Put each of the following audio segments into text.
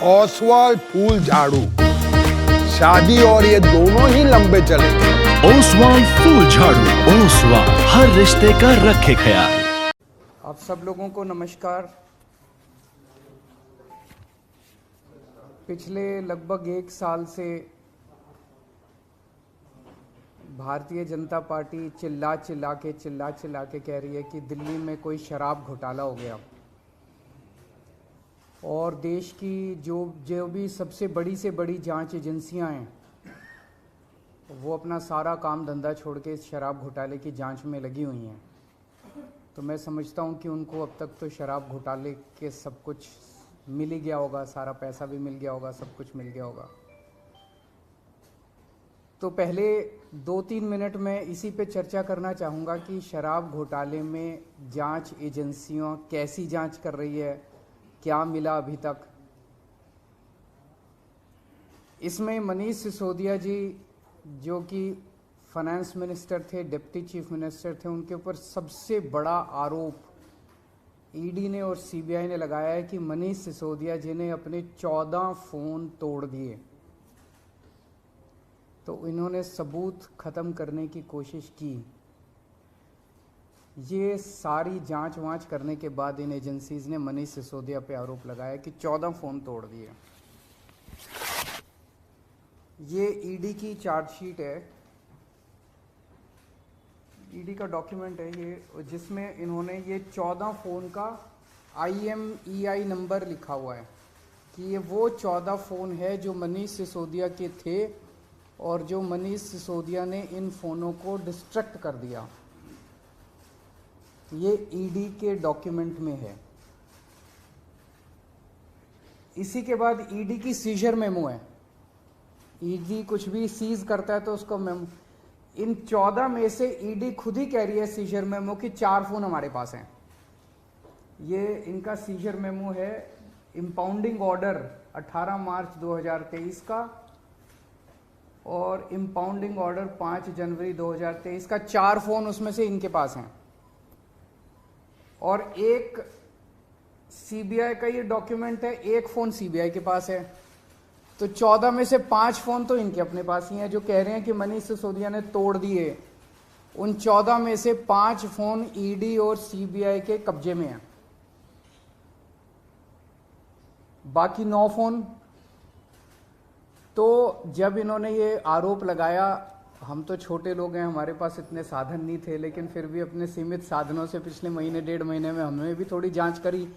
ओसवाल फूल झाड़ू, शादी और ये दोनों ही लंबे चलेंगे। ओसवाल फूल झाड़ू, ओसवाल हर रिश्ते का रखे ख्याल। आप सब लोगों को नमस्कार। पिछले लगभग 1 साल से भारतीय जनता पार्टी चिल्ला चिल्ला के कह रही है कि दिल्ली में कोई शराब घोटाला हो गया और देश की जो भी सबसे बड़ी से बड़ी जांच एजेंसियां हैं वो अपना सारा काम धंधा छोड़ के इस शराब घोटाले की जांच में लगी हुई हैं। तो मैं समझता हूं कि उनको अब तक तो शराब घोटाले के सब कुछ मिल ही गया होगा, सारा पैसा भी मिल गया होगा, सब कुछ मिल गया होगा। तो पहले 2-3 मिनट में इसी पे चर्चा करना चाहूँगा कि शराब घोटाले में जांच एजेंसियां कैसी जांच कर रही है, क्या मिला अभी तक। इसमें मनीष सिसोदिया जी जो कि फाइनेंस मिनिस्टर थे, डिप्टी चीफ मिनिस्टर थे, उनके ऊपर सबसे बड़ा आरोप ईडी ने और सीबीआई ने लगाया है कि मनीष सिसोदिया जी ने अपने 14 फ़ोन तोड़ दिए। तो इन्होंने सबूत ख़त्म करने की कोशिश की। ये सारी जांच वांच करने के बाद इन एजेंसीज ने मनीष सिसोदिया पे आरोप लगाया कि 14 फ़ोन तोड़ दिए। ये ईडी की चार्जशीट है, ईडी का डॉक्यूमेंट है ये, जिसमें इन्होंने ये 14 फ़ोन का IMEI नंबर लिखा हुआ है कि ये वो 14 फ़ोन है जो मनीष सिसोदिया के थे और जो मनीष सिसोदिया ने इन फ़ोनों को डिस्ट्रक्ट कर दिया। ये ईडी के डॉक्यूमेंट में है। इसी के बाद ईडी की सीजर मेमो है। ईडी कुछ भी सीज करता है तो उसको मेमो, इन 14 में से ईडी खुद ही कह रही है सीजर मेमो कि 4 फ़ोन हमारे पास हैं। ये इनका सीजर मेमो है, इम्पाउंडिंग ऑर्डर 18 मार्च 2023 का और इम्पाउंडिंग ऑर्डर 5 जनवरी 2023 का। 4 फ़ोन उसमें से इनके पास हैं और एक सीबीआई का ये डॉक्यूमेंट है, एक फ़ोन सीबीआई के पास है। तो 14 में से 5 फ़ोन तो इनके अपने पास ही हैं जो कह रहे हैं कि मनीष सिसोदिया ने तोड़ दिए। उन 14 में से 5 फ़ोन ईडी और सीबीआई के कब्जे में हैं, बाकी 9 फ़ोन। तो जब इन्होंने ये आरोप लगाया, हम तो छोटे लोग हैं, हमारे पास इतने साधन नहीं थे, लेकिन फिर भी अपने सीमित साधनों से पिछले महीने 1.5 महीने में हमने भी थोड़ी जांच करी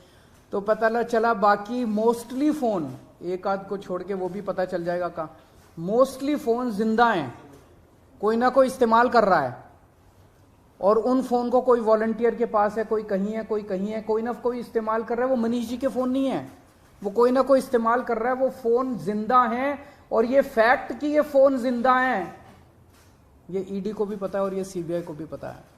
तो पता चला बाकी मोस्टली फ़ोन, एक आध को छोड़ के वो भी पता चल जाएगा का, मोस्टली फ़ोन जिंदा हैं, कोई ना कोई इस्तेमाल कर रहा है। और उन फ़ोन को कोई वॉलंटियर के पास है, कोई कहीं है, कोई कहीं है, कोई ना कोई इस्तेमाल कर रहा है। वो मनीष जी के फ़ोन नहीं है, वो कोई ना कोई इस्तेमाल कर रहा है। वो फ़ोन जिंदा हैं और ये फैक्ट कि ये फ़ोन जिंदा हैं ये ईडी को भी पता है और ये सीबीआई को भी पता है।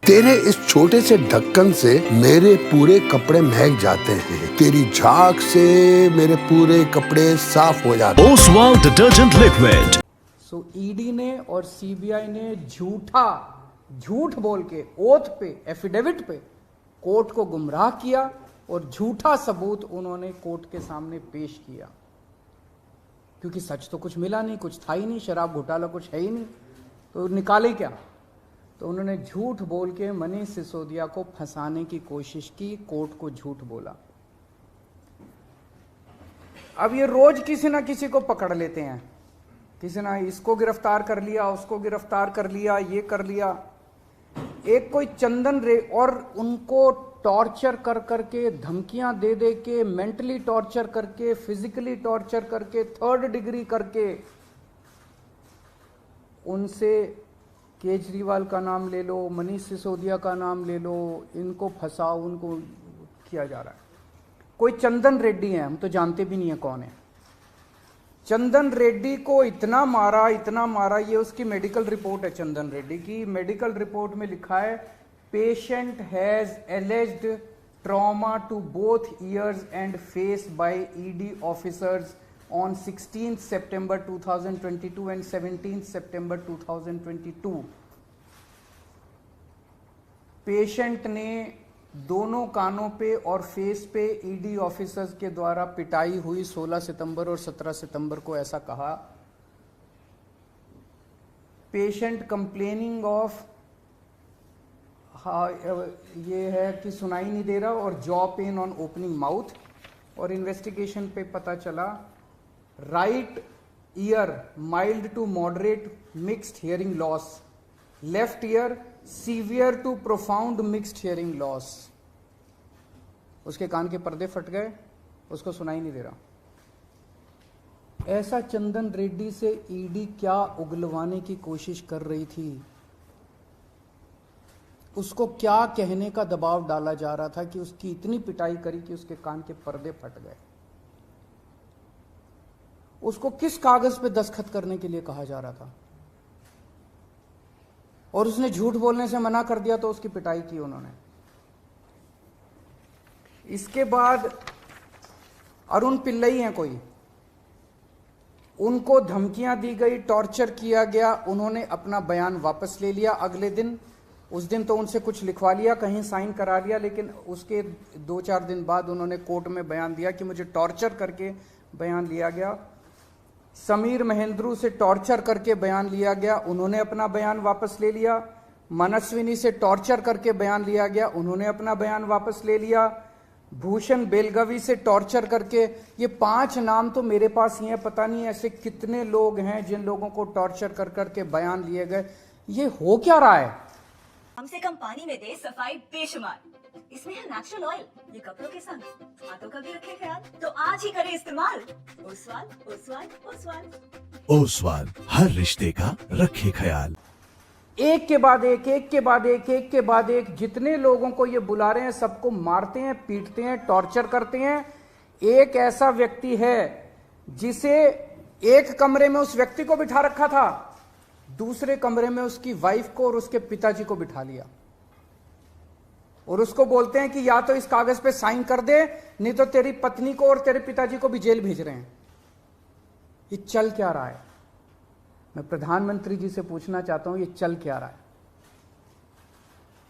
तेरे इस छोटे से ढक्कन से मेरे पूरे कपड़े महक जाते हैं, तेरी झाग से मेरे पूरे कपड़े साफ हो जाते हैं। Oswal detergent liquid. So ED ने और सीबीआई ने झूठ बोल के ओथ पे, एफिडेविट पे कोर्ट को गुमराह किया और झूठा सबूत उन्होंने कोर्ट के सामने पेश किया, क्योंकि सच तो कुछ मिला नहीं, कुछ था ही नहीं, शराब घोटाला कुछ है ही नहीं, तो निकाले क्या। तो उन्होंने झूठ बोल के मनीष सिसोदिया को फंसाने की कोशिश की, कोर्ट को झूठ बोला। अब ये रोज किसी ना किसी को पकड़ लेते हैं, किसी ना इसको गिरफ्तार कर लिया, उसको गिरफ्तार कर लिया, ये कर लिया। एक कोई चंदन रे, और उनको टॉर्चर कर करके, धमकियां दे दे के, मेंटली टॉर्चर करके, फिजिकली टॉर्चर करके, 3rd डिग्री करके उनसे केजरीवाल का नाम ले लो, मनीष सिसोदिया का नाम ले लो, इनको फंसाओ, उनको किया जा रहा है। कोई चंदन रेड्डी है, हम तो जानते भी नहीं है कौन है। चंदन रेड्डी को इतना मारा, ये उसकी मेडिकल रिपोर्ट है। चंदन रेड्डी की मेडिकल रिपोर्ट में लिखा है, patient has alleged trauma to both ears and face by ED officers on 16th September 2022 and 17th September 2022। Patient ने दोनों कानों पे और फेस पे ईडी ऑफिसर्स के द्वारा पिटाई हुई 16 सितंबर और 17 सितंबर को। ऐसा कहा, पेशेंट कंप्लेनिंग ऑफ, ये है कि सुनाई नहीं दे रहा, और jaw pain on opening mouth. और इन्वेस्टिगेशन पे पता चला right ear mild to moderate mixed hearing loss, left ear severe to profound mixed hearing loss. उसके कान के पर्दे फट गए, उसको सुनाई नहीं दे रहा। ऐसा चंदन रेड्डी से ईडी क्या उगलवाने की कोशिश कर रही थी? उसको क्या कहने का दबाव डाला जा रहा था कि उसकी इतनी पिटाई करी कि उसके कान के पर्दे फट गए? उसको किस कागज पे दस्तखत करने के लिए कहा जा रहा था? और उसने झूठ बोलने से मना कर दिया तो उसकी पिटाई की उन्होंने। इसके बाद अरुण पिल्लई हैं कोई, उनको धमकियां दी गई, टॉर्चर किया गया, उन्होंने अपना बयान वापस ले लिया अगले दिन। उस दिन तो उनसे कुछ लिखवा लिया, कहीं साइन करा लिया, लेकिन उसके 2-4 दिन बाद उन्होंने कोर्ट में बयान दिया कि मुझे टॉर्चर करके बयान लिया गया। समीर महेंद्रू से टॉर्चर करके बयान लिया गया, उन्होंने अपना बयान वापस ले लिया। मनस्विनी से टॉर्चर करके बयान लिया गया, उन्होंने अपना बयान वापस ले लिया। भूषण बेलगवी से टॉर्चर करके, ये 5 नाम तो मेरे पास ही हैं, पता नहीं ऐसे कितने लोग हैं जिन लोगों को टॉर्चर कर करके बयान लिए गए। ये हो क्या रहा है? कम से कम पानी में दे सफाई बेशुमार, इसमें है नेचुरल ऑयल, ये कपड़ों के संग हाथों का भी रखे ख्याल, तो आज ही करें इस्तेमाल ओसवाल ओसवाल ओसवाल। ओसवाल, हर रिश्ते का रखे ख्याल। एक के बाद एक, एक के बाद एक, एक के बाद एक, जितने लोगों को ये बुला रहे हैं सबको मारते हैं, पीटते हैं, टॉर्चर करते हैं। एक ऐसा व्यक्ति है जिसे एक कमरे में उस व्यक्ति को बिठा रखा था, दूसरे कमरे में उसकी वाइफ को और उसके पिताजी को बिठा लिया, और उसको बोलते हैं कि या तो इस कागज पे साइन कर दे, नहीं तो तेरी पत्नी को और तेरे पिताजी को भी जेल भेज रहे हैं। ये चल क्या रहा है? मैं प्रधानमंत्री जी से पूछना चाहता हूं, ये चल क्या रहा है?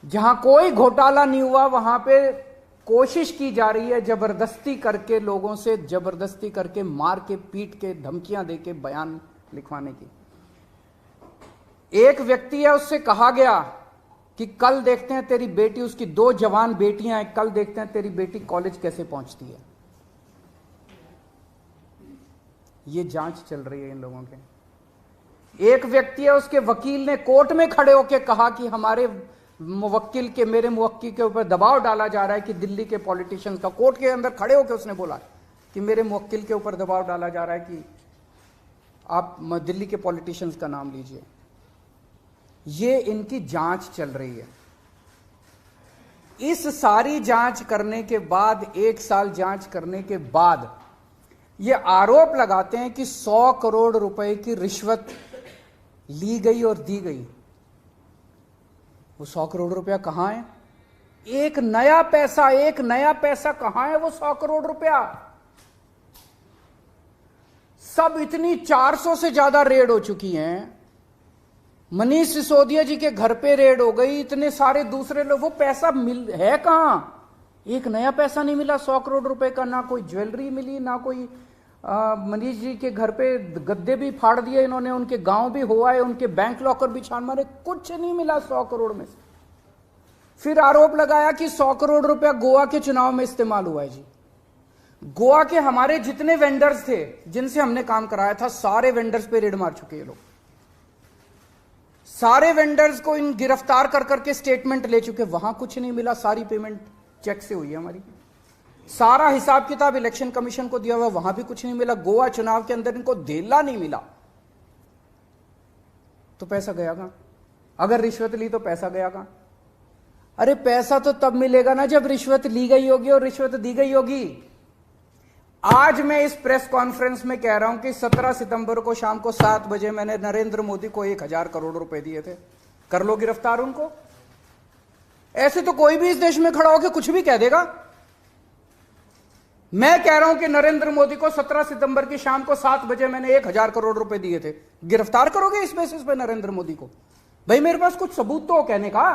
जहां कोई घोटाला नहीं हुआ वहां पे कोशिश की जा रही है जबरदस्ती करके, लोगों से जबरदस्ती करके, मार के, पीट के, धमकियां देके बयान लिखवाने की। एक व्यक्ति है, उससे कहा गया कि कल देखते हैं तेरी बेटी, उसकी 2 जवान बेटियां हैं, कल देखते हैं तेरी बेटी कॉलेज कैसे पहुंचती है। ये जांच चल रही है इन लोगों के। एक व्यक्ति है, उसके वकील ने कोर्ट में खड़े होकर कहा कि हमारे मुवक्किल के, मेरे मुवक्किल के ऊपर दबाव डाला जा रहा है कि दिल्ली के पॉलिटिशियंस का, कोर्ट के अंदर खड़े होकर उसने बोला कि मेरे मुवक्किल के ऊपर दबाव डाला जा रहा है कि आप दिल्ली के पॉलिटिशियंस का नाम लीजिए। ये इनकी जांच चल रही है। इस सारी जांच करने के बाद, 1 साल जांच करने के बाद, ये आरोप लगाते हैं कि 100 करोड़ रुपए की रिश्वत ली गई और दी गई। वो 100 करोड़ रुपया कहां है? एक नया पैसा कहां है वो 100 करोड़ रुपया? सब इतनी 400 से ज्यादा रेड हो चुकी हैं। मनीष सिसोदिया जी के घर पे रेड हो गई, इतने सारे दूसरे लोग, वो पैसा है कहां? एक नया पैसा नहीं मिला 100 करोड़ रुपए का, ना कोई ज्वेलरी मिली, ना कोई मनीष जी के घर पे गद्दे भी फाड़ दिए इन्होंने, उनके गांव भी हुआ है, उनके बैंक लॉकर भी छान मारे, कुछ नहीं मिला 100 करोड़ में से। फिर आरोप लगाया कि 100 करोड़ रुपया गोवा के चुनाव में इस्तेमाल हुआ है। जी, गोवा के हमारे जितने वेंडर्स थे जिनसे हमने काम कराया था, सारे वेंडर्स पे रेड मार चुके ये लोग। सारे वेंडर्स को इन गिरफ्तार कर करके स्टेटमेंट ले चुके, वहां कुछ नहीं मिला, सारी पेमेंट चेक से हुई है हमारी। सारा हिसाब किताब इलेक्शन कमीशन को दिया हुआ, वहां भी कुछ नहीं मिला। गोवा चुनाव के अंदर इनको धेला नहीं मिला, तो पैसा गया कहां? अगर रिश्वत ली तो पैसा गया कहां? अरे पैसा तो तब मिलेगा ना जब रिश्वत ली गई होगी और रिश्वत दी गई होगी। आज मैं इस प्रेस कॉन्फ्रेंस में कह रहा हूं कि 17 सितंबर को शाम को 7 बजे मैंने नरेंद्र मोदी को 1000 करोड़ रुपए दिए थे। कर लो गिरफ्तार उनको। ऐसे तो कोई भी इस देश में खड़ा होकर कुछ भी कह देगा। मैं कह रहा हूं कि नरेंद्र मोदी को 17 सितंबर की शाम को 7 बजे मैंने 1000 करोड़ रुपए दिए थे। गिरफ्तार करोगे इस बेसिस पे नरेंद्र मोदी को? भाई मेरे पास कुछ सबूत तो हो कहने का।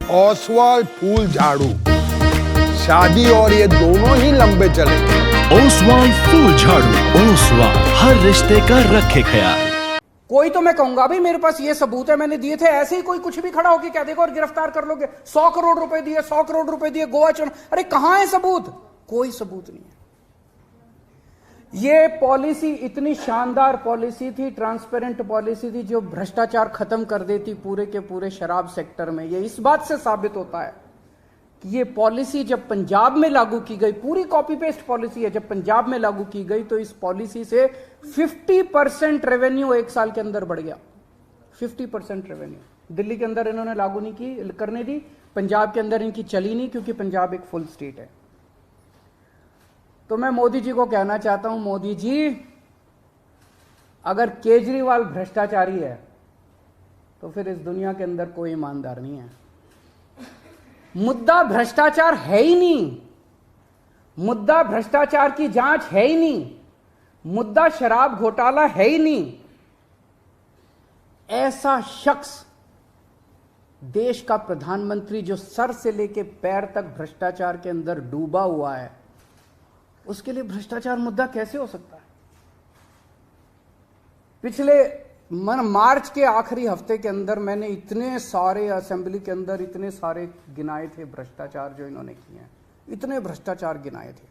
ओसवाल फूल झाड़ू। शादी और ये दोनों ही लंबे चलेंगे। ओसवाल फूल झाड़ू। ओसवाल, हर रिश्ते का रखे ख्याल। कोई तो मैं कहूंगा भाई मेरे पास ये सबूत है, मैंने दिए थे, ऐसे ही कोई कुछ भी खड़ा होकर कह देगा और गिरफ्तार कर लोगे, 100 करोड़ रुपए दिए, 100 करोड़ रुपए दिए गोवा चुनाव। अरे कहां है सबूत? कोई सबूत नहीं है। ये पॉलिसी इतनी शानदार पॉलिसी थी, ट्रांसपेरेंट पॉलिसी थी, जो भ्रष्टाचार खत्म कर देती पूरे के पूरे शराब सेक्टर में। ये इस बात से साबित होता है कि ये पॉलिसी जब पंजाब में लागू की गई, पूरी कॉपी पेस्ट पॉलिसी है, जब पंजाब में लागू की गई तो इस पॉलिसी से 50% रेवेन्यू एक साल के अंदर बढ़ गया। 50% रेवेन्यू दिल्ली के अंदर इन्होंने लागू नहीं की, करने दी, पंजाब के अंदर इनकी चली नहीं, क्योंकि पंजाब एक फुल स्टेट है। तो मैं मोदी जी को कहना चाहता हूं, मोदी जी अगर केजरीवाल भ्रष्टाचारी है तो फिर इस दुनिया के अंदर कोई ईमानदार नहीं है। मुद्दा भ्रष्टाचार है ही नहीं, मुद्दा भ्रष्टाचार की जांच है ही नहीं, मुद्दा शराब घोटाला है ही नहीं। ऐसा शख्स देश का प्रधानमंत्री जो सर से लेकर पैर तक भ्रष्टाचार के अंदर डूबा हुआ है, उसके लिए भ्रष्टाचार मुद्दा कैसे हो सकता है? पिछले मार्च के आखिरी हफ्ते के अंदर मैंने इतने सारे असेंबली के अंदर इतने सारे गिनाए थे भ्रष्टाचार जो इन्होंने किए हैं, इतने भ्रष्टाचार गिनाए थे।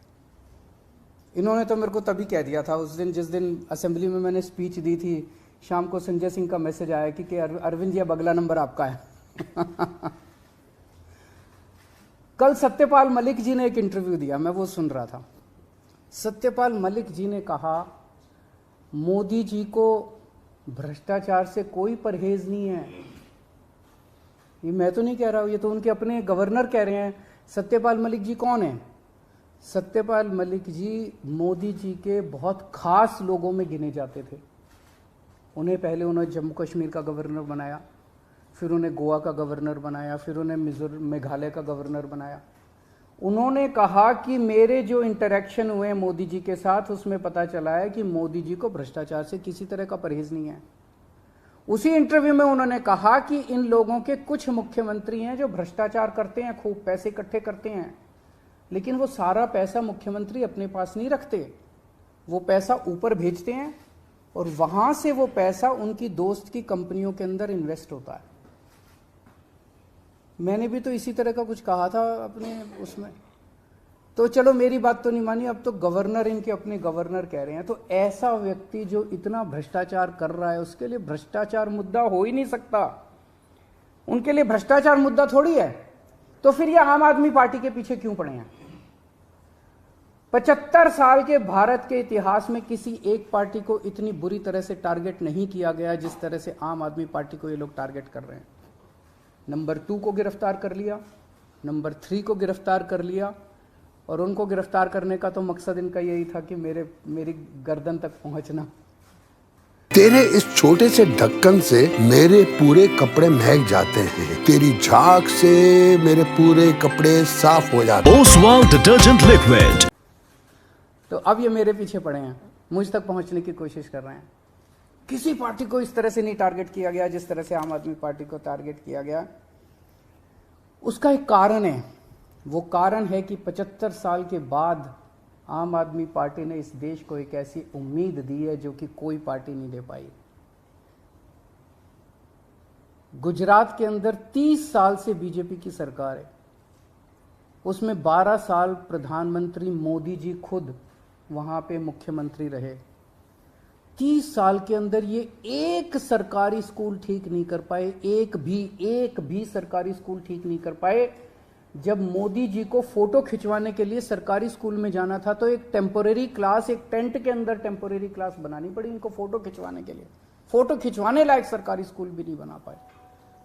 इन्होंने तो मेरे को तभी कह दिया था उस दिन, जिस दिन असेंबली में मैंने स्पीच दी थी, शाम को संजय सिंह का मैसेज आया कि अरविंद जी अब अगला नंबर आपका है। कल सत्यपाल मलिक जी ने एक इंटरव्यू दिया, मैं वो सुन रहा था। सत्यपाल मलिक जी ने कहा मोदी जी को भ्रष्टाचार से कोई परहेज नहीं है। ये मैं तो नहीं कह रहा हूं, ये तो उनके अपने गवर्नर कह रहे हैं। सत्यपाल मलिक जी कौन है? सत्यपाल मलिक जी मोदी जी के बहुत खास लोगों में गिने जाते थे। उन्हें पहले उन्होंने जम्मू कश्मीर का गवर्नर बनाया, फिर उन्हें गोवा का गवर्नर बनाया, फिर उन्हें मेघालय का गवर्नर बनाया। उन्होंने कहा कि मेरे जो इंटरेक्शन हुए मोदी जी के साथ, उसमें पता चला है कि मोदी जी को भ्रष्टाचार से किसी तरह का परहेज नहीं है। उसी इंटरव्यू में उन्होंने कहा कि इन लोगों के कुछ मुख्यमंत्री हैं जो भ्रष्टाचार करते हैं, खूब पैसे इकट्ठे करते हैं, लेकिन वो सारा पैसा मुख्यमंत्री अपने पास नहीं रखते, वो पैसा ऊपर भेजते हैं और वहां से वो पैसा उनकी दोस्त की कंपनियों के अंदर इन्वेस्ट होता है। मैंने भी तो इसी तरह का कुछ कहा था अपने उसमें। तो चलो मेरी बात तो नहीं मानी, अब तो गवर्नर इनके अपने गवर्नर कह रहे हैं। तो ऐसा व्यक्ति जो इतना भ्रष्टाचार कर रहा है, उसके लिए भ्रष्टाचार मुद्दा हो ही नहीं सकता। उनके लिए भ्रष्टाचार मुद्दा थोड़ी है। तो फिर ये आम आदमी पार्टी के पीछे क्यों पड़े हैं? 75 साल के भारत के इतिहास में किसी एक पार्टी को इतनी बुरी तरह से टारगेट नहीं किया गया जिस तरह से आम आदमी पार्टी को ये लोग टारगेट कर रहे हैं। नंबर 2 को गिरफ्तार कर लिया, नंबर 3 को गिरफ्तार कर लिया, और उनको गिरफ्तार करने का तो मकसद इनका यही था कि मेरी गर्दन तक पहुंचना। तेरे इस छोटे से ढक्कन से मेरे पूरे कपड़े महक जाते हैं, तेरी झाग से मेरे पूरे कपड़े साफ हो जाते हैं। Oswal detergent liquid. तो अब ये मेरे पीछे पड़े हैं, मुझ तक पहुंचने की कोशिश कर रहे हैं। किसी पार्टी को इस तरह से नहीं टारगेट किया गया जिस तरह से आम आदमी पार्टी को टारगेट किया गया। उसका एक कारण है, वो कारण है कि 75 साल के बाद आम आदमी पार्टी ने इस देश को एक ऐसी उम्मीद दी है जो कि कोई पार्टी नहीं दे पाई। गुजरात के अंदर 30 साल से बीजेपी की सरकार है, उसमें 12 साल प्रधानमंत्री मोदी जी खुद वहां पे मुख्यमंत्री रहे। 30 साल के अंदर ये एक सरकारी स्कूल ठीक नहीं कर पाए, एक भी सरकारी स्कूल ठीक नहीं कर पाए। जब मोदी जी को फोटो खिंचवाने के लिए सरकारी स्कूल में जाना था तो एक टेम्पोरेरी क्लास, एक टेंट के अंदर टेम्पोरेरी क्लास बनानी पड़ी इनको फोटो खिंचवाने के लिए। फोटो खिंचवाने लायक सरकारी स्कूल भी नहीं बना पाए।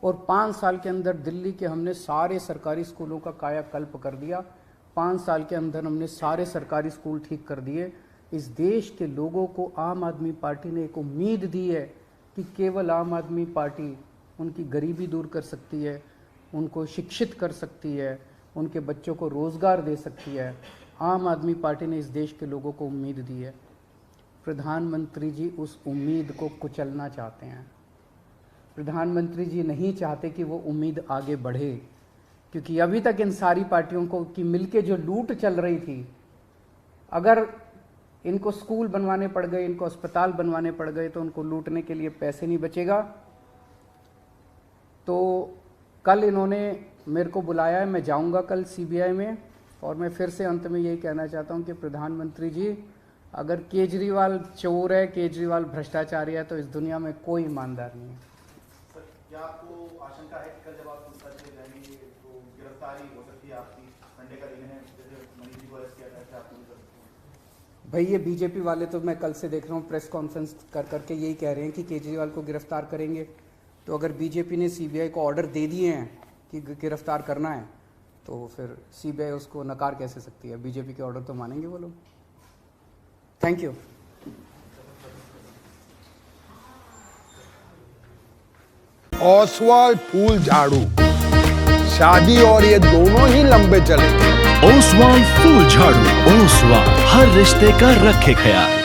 और 5 साल के अंदर दिल्ली के हमने सारे सरकारी स्कूलों का कायाकल्प कर दिया। 5 साल के अंदर हमने सारे सरकारी स्कूल ठीक कर दिए। इस देश के लोगों को आम आदमी पार्टी ने एक उम्मीद दी है कि केवल आम आदमी पार्टी उनकी गरीबी दूर कर सकती है, उनको शिक्षित कर सकती है, उनके बच्चों को रोज़गार दे सकती है। आम आदमी पार्टी ने इस देश के लोगों को उम्मीद दी है। प्रधानमंत्री जी उस उम्मीद को कुचलना चाहते हैं। प्रधानमंत्री जी नहीं चाहते कि वो उम्मीद आगे बढ़े। क्योंकि अभी तक इन सारी पार्टियों को की मिलके जो लूट चल रही थी, अगर इनको स्कूल बनवाने पड़ गए, इनको अस्पताल बनवाने पड़ गए, तो उनको लूटने के लिए पैसे नहीं बचेगा। तो कल इन्होंने मेरे को बुलाया है, मैं जाऊंगा कल सीबीआई में, और मैं फिर से अंत में यही कहना चाहता हूं कि प्रधानमंत्री जी, अगर केजरीवाल चोर है, केजरीवाल भ्रष्टाचारी है, तो इस दुनिया में कोई ईमानदार नहीं है। सर, क्या आपको आशंका है कि कल जब आप पूछताछ में जाएंगे तो गिरफ्तारी हो सकती है आपकी? संडे का दिन है, जैसे मनीष जी को अरेस्ट किया था, आप कर सकते हैं? भाई ये बीजेपी वाले तो मैं कल से देख रहा हूँ प्रेस कॉन्फ्रेंस कर करके यही कह रहे हैं कि केजरीवाल को गिरफ्तार करेंगे। तो अगर बीजेपी ने सीबीआई को ऑर्डर दे दिए हैं कि गिरफ्तार करना है, तो फिर सीबीआई उसको नकार कैसे सकती है? बीजेपी के ऑर्डर तो मानेंगे वो लोग। Thank you. ओसवाल फूल झाड़ू, शादी और ये दोनों ही लंबे चलेंगे। ओसवाल फूल झाड़ू, ओसवाल हर रिश्ते का रखे ख्याल।